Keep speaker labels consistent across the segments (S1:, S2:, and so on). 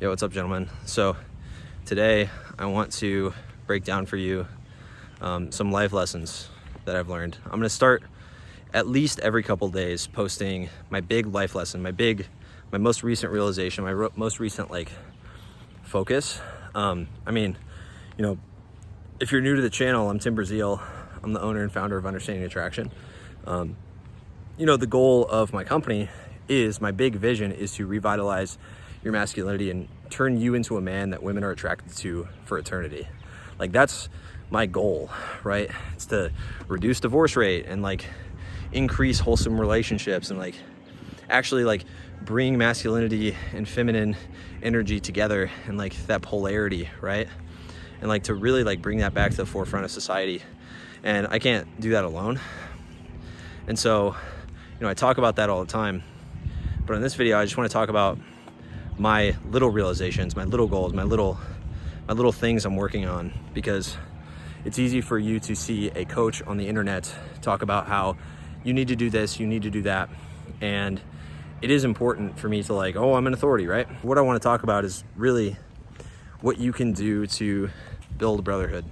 S1: Yo, what's up, gentlemen? So today I want to break down for you some life lessons that I've learned. I'm going to start at least every couple days posting my big life lesson, my most recent realization, my most recent focus. If you're new to the channel, I'm Tim Brazil. I'm the owner and founder of Understanding Attraction. The goal of my company is, my big vision is to revitalize your masculinity and turn you into a man that women are attracted to for eternity. That's my goal, right? It's to reduce divorce rate and increase wholesome relationships and actually bring masculinity and feminine energy together and that polarity, right? And to really bring that back to the forefront of society. And I can't do that alone. And so, I talk about that all the time. But in this video, I just want to talk about my little realizations, my little goals, my little things I'm working on, because it's easy for you to see a coach on the internet talk about how you need to do this, you need to do that. And it is important for me to I'm an authority, right? What I want to talk about is really what you can do to build a brotherhood,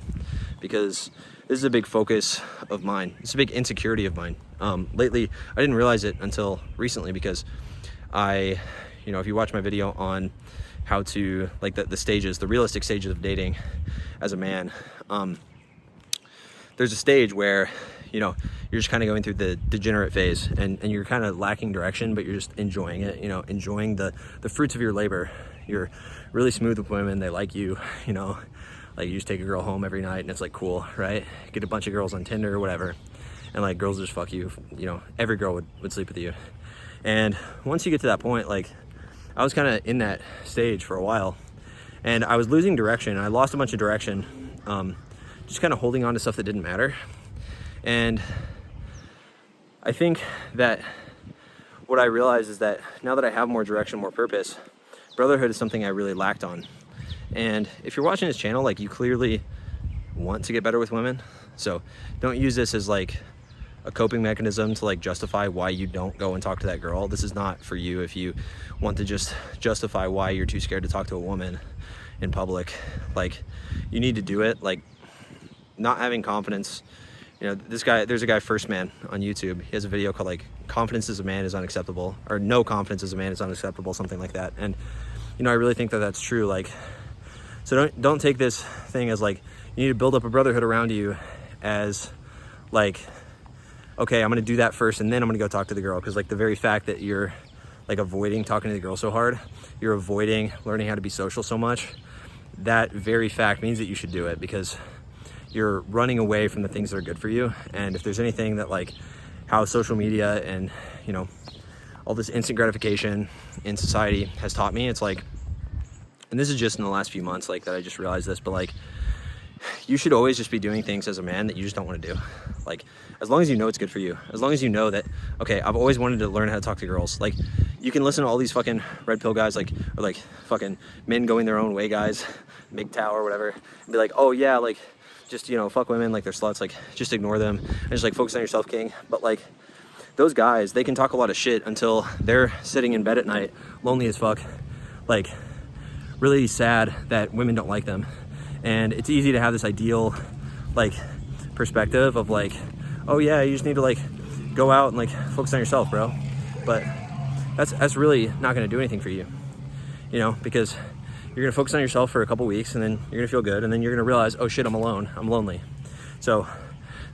S1: because this is a big focus of mine. It's a big insecurity of mine. Lately, I didn't realize it until recently, because if you watch my video on how to, the stages, the realistic stages of dating as a man, there's a stage where, you're just kind of going through the degenerate phase and you're kind of lacking direction, but you're just enjoying it, enjoying the fruits of your labor. You're really smooth with women. They like you, you just take a girl home every night and it's cool, right? Get a bunch of girls on Tinder or whatever. And girls just fuck you, every girl would sleep with you. And once you get to that point, I was kind of in that stage for a while, and I was losing direction. I lost a bunch of direction, just kind of holding on to stuff that didn't matter. And I think that what I realized is that now that I have more direction, more purpose, brotherhood is something I really lacked on. And if you're watching this channel, you clearly want to get better with women. So don't use this as a coping mechanism to justify why you don't go and talk to that girl. This is not for you if you want to just justify why you're too scared to talk to a woman in public. You need to do it. Not having confidence. There's a guy, First Man, on YouTube. He has a video called confidence as a man is unacceptable, or no confidence as a man is unacceptable, something like that. And I really think that that's true. So don't take this thing as you need to build up a brotherhood around you as okay, I'm gonna do that first and then I'm gonna go talk to the girl. Because the very fact that you're avoiding talking to the girl so hard, you're avoiding learning how to be social so much, that very fact means that you should do it, because you're running away from the things that are good for you. And if there's anything that how social media and all this instant gratification in society has taught me, it's and this is just in the last few months that I just realized this, but you should always just be doing things as a man that you just don't want to do. As long as you know it's good for you, as long as you know that, okay, I've always wanted to learn how to talk to girls. You can listen to all these fucking red pill guys, or fucking men going their own way guys, MGTOW or whatever, and be oh yeah, just, fuck women, they're sluts, just ignore them and just focus on yourself, king. But those guys, they can talk a lot of shit until they're sitting in bed at night, lonely as fuck, really sad that women don't like them. And it's easy to have this ideal perspective of oh yeah, you just need to go out and focus on yourself, bro. But that's really not going to do anything for you, because you're going to focus on yourself for a couple weeks and then you're going to feel good, and then you're going to realize, oh shit, I'm alone, I'm lonely. So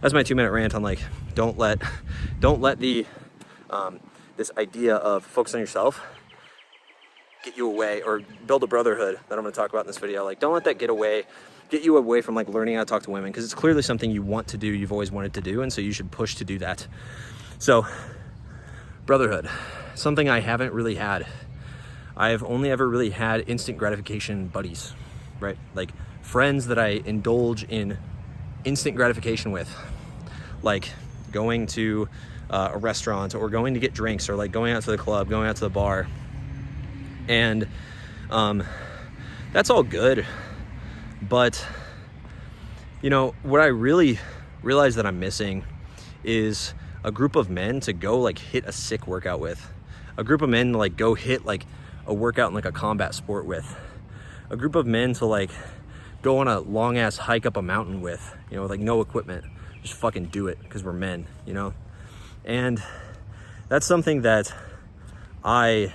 S1: that's my 2-minute rant on don't let the this idea of focus on yourself get you away, or build a brotherhood that I'm going to talk about in this video. Don't let that get you away from learning how to talk to women, because it's clearly something you want to do, you've always wanted to do, and so you should push to do that. So brotherhood, something I haven't really had. I've only ever really had instant gratification buddies, right? Friends that I indulge in instant gratification with, going to a restaurant, or going to get drinks, or going out to the club, going out to the bar. And that's all good, but what I really realize that I'm missing is a group of men to go hit a sick workout with, a group of men to go hit a workout in like a combat sport with, a group of men to like go on a long ass hike up a mountain with, you know, with like no equipment, just fucking do it because we're men, you know? And that's something that I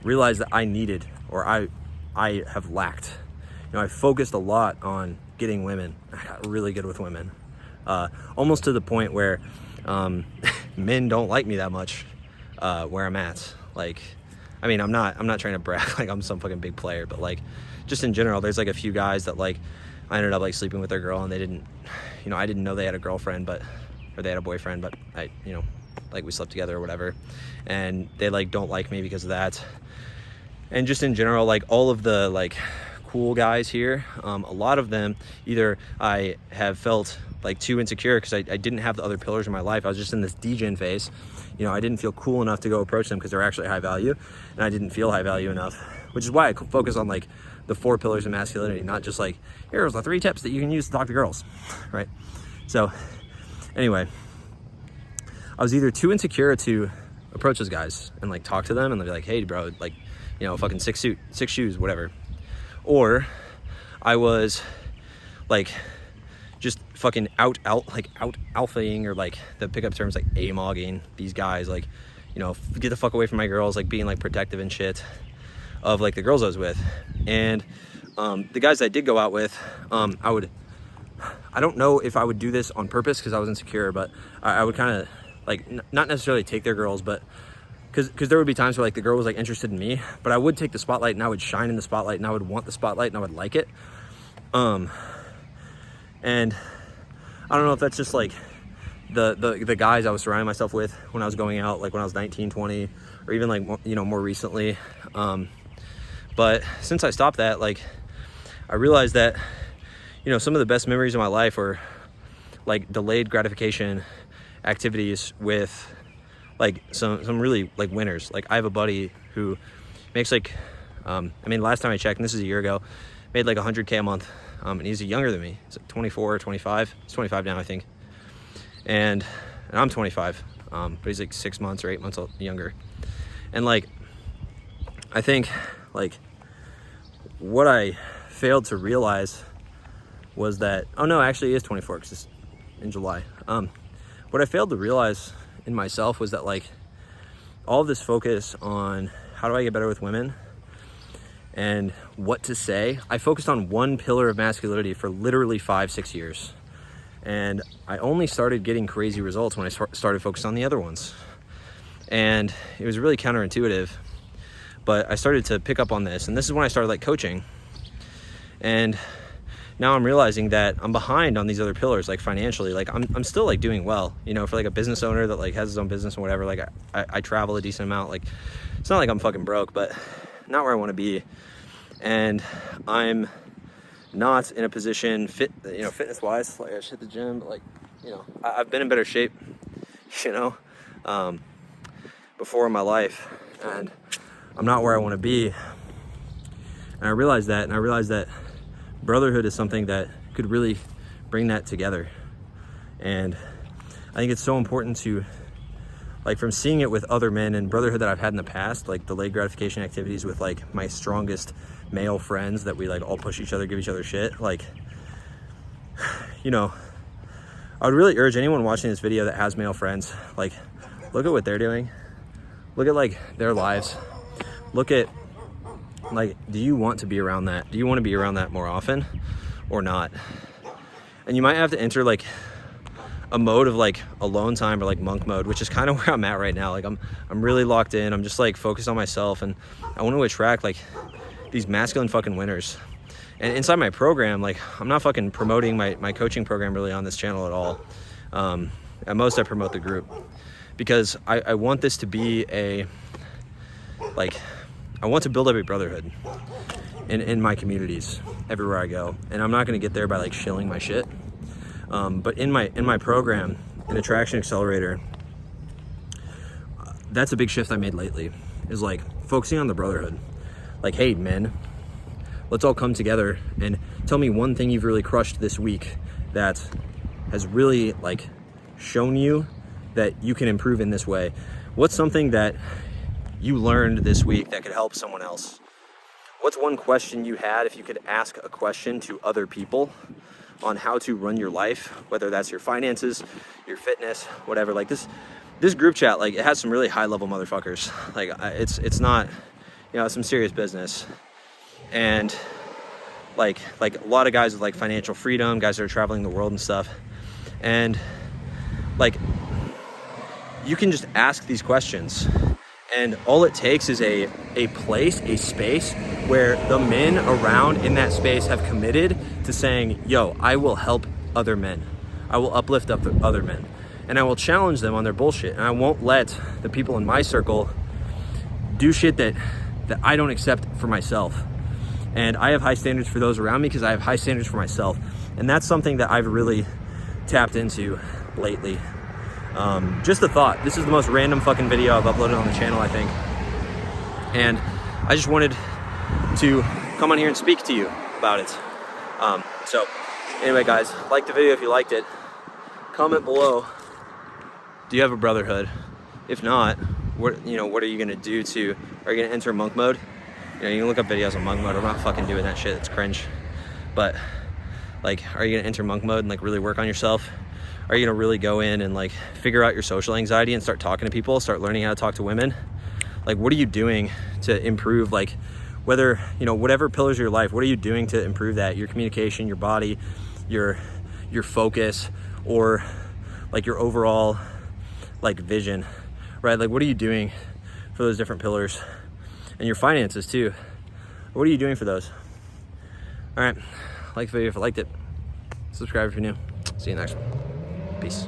S1: realized that I needed, or I have lacked. You know, I focused a lot on getting women. I got really good with women, almost to the point where men don't like me that much where I'm at. Like, I mean, I'm not trying to brag like I'm some fucking big player, but like just in general, there's like a few guys that like I ended up like sleeping with their girl, and they didn't, you know, I didn't know they had a girlfriend, or they had a boyfriend, but I, you know, like we slept together or whatever, and they like don't like me because of that. And just in general, like all of the like cool guys here, a lot of them, either I have felt like too insecure because I didn't have the other pillars in my life. I was just in this degen phase. You know, I didn't feel cool enough to go approach them because they're actually high value, and I didn't feel high value enough, which is why I focus on like the 4 pillars of masculinity, not just like, here's the 3 tips that you can use to talk to girls, right? So anyway, I was either too insecure to approach those guys and like talk to them and they'd be like, hey bro, like, you know, fucking 6 shoes, whatever. Or I was like just fucking out alphaing, or like the pickup terms like a-mogging these guys, like, you know, get the fuck away from my girls, like being like protective and shit of like the girls I was with. And the guys that I did go out with, I don't know if I would do this on purpose because I was insecure, but I would kind of like not necessarily take their girls, but because there would be times where like the girl was like interested in me, but I would take the spotlight and I would shine in the spotlight and I would want the spotlight and I would like it. And I don't know if that's just like the guys I was surrounding myself with when I was going out, like when I was 19, 20, or even like, you know, more recently. But since I stopped that, like I realized that, you know, some of the best memories of my life were like delayed gratification activities with like some really like winners. Like I have a buddy who makes like, I mean, last time I checked, and this is a year ago, made like 100K a month. And he's younger than me. He's like 24 or 25. He's 25 now, I think. And I'm 25, but he's like 6 months or 8 months younger. And like, I think like what I failed to realize was that, oh no, actually he is 24 because it's in July. What I failed to realize in myself was that like all of this focus on how do I get better with women and what to say, I focused on one pillar of masculinity for literally 5-6 years. And I only started getting crazy results when I started focusing on the other ones. And it was really counterintuitive, but I started to pick up on this. And this is when I started like coaching. And now I'm realizing that I'm behind on these other pillars, like financially. Like I'm still like doing well, you know, for like a business owner that like has his own business and whatever. Like I travel a decent amount. Like it's not like I'm fucking broke, but not where I want to be. And I'm not in a position fitness wise, like I should hit the gym, but like, you know, I've been in better shape, you know, before in my life, and I'm not where I want to be. And I realized that brotherhood is something that could really bring that together. And I think it's so important to, like, from seeing it with other men and brotherhood that I've had in the past, like delayed gratification activities with like my strongest male friends that we like all push each other, give each other shit. Like, you know, I would really urge anyone watching this video that has male friends, like, look at what they're doing. Look at like their lives. Look at like, do you want to be around that? Do you want to be around that more often or not? And you might have to enter like a mode of like alone time or like monk mode, which is kind of where I'm at right now. Like I'm really locked in. I'm just like focused on myself, and I want to attract like these masculine fucking winners. And inside my program, like I'm not fucking promoting my coaching program really on this channel at all. At most I promote the group because I want this to be I want to build up a brotherhood in my communities everywhere I go. And I'm not going to get there by like shilling my shit. But in my program, in Attraction Accelerator, that's a big shift I made lately, is like focusing on the brotherhood. Like, hey men, let's all come together and tell me one thing you've really crushed this week that has really like shown you that you can improve in this way. What's something that you learned this week that could help someone else? What's one question you had if you could ask a question to other people on how to run your life, whether that's your finances, your fitness, whatever. Like this group chat, like it has some really high level motherfuckers. Like it's not, you know, some serious business. And like a lot of guys with like financial freedom, guys that are traveling the world and stuff. And like, you can just ask these questions, and all it takes is a place, a space where the men around in that space have committed to saying, yo, I will help other men. I will uplift other men, and I will challenge them on their bullshit. And I won't let the people in my circle do shit that I don't accept for myself. And I have high standards for those around me because I have high standards for myself. And that's something that I've really tapped into lately. Just a thought. This is the most random fucking video I've uploaded on the channel, I think. And I just wanted to come on here and speak to you about it. So anyway, guys, like the video if you liked it. Comment below, do you have a brotherhood? If not, what are you gonna do are you gonna enter monk mode? You know, you can look up videos on monk mode. I'm not fucking doing that shit, it's cringe. But like, are you gonna enter monk mode and like really work on yourself? Are you gonna really go in and like figure out your social anxiety and start talking to people, start learning how to talk to women? Like, what are you doing to improve, like, whether, you know, whatever pillars of your life, what are you doing to improve that? Your communication, your body, your focus, or like your overall like vision, right? Like, what are you doing for those different pillars? And your finances too. What are you doing for those? All right, like the video if you liked it. Subscribe if you're new. See you next one. Peace.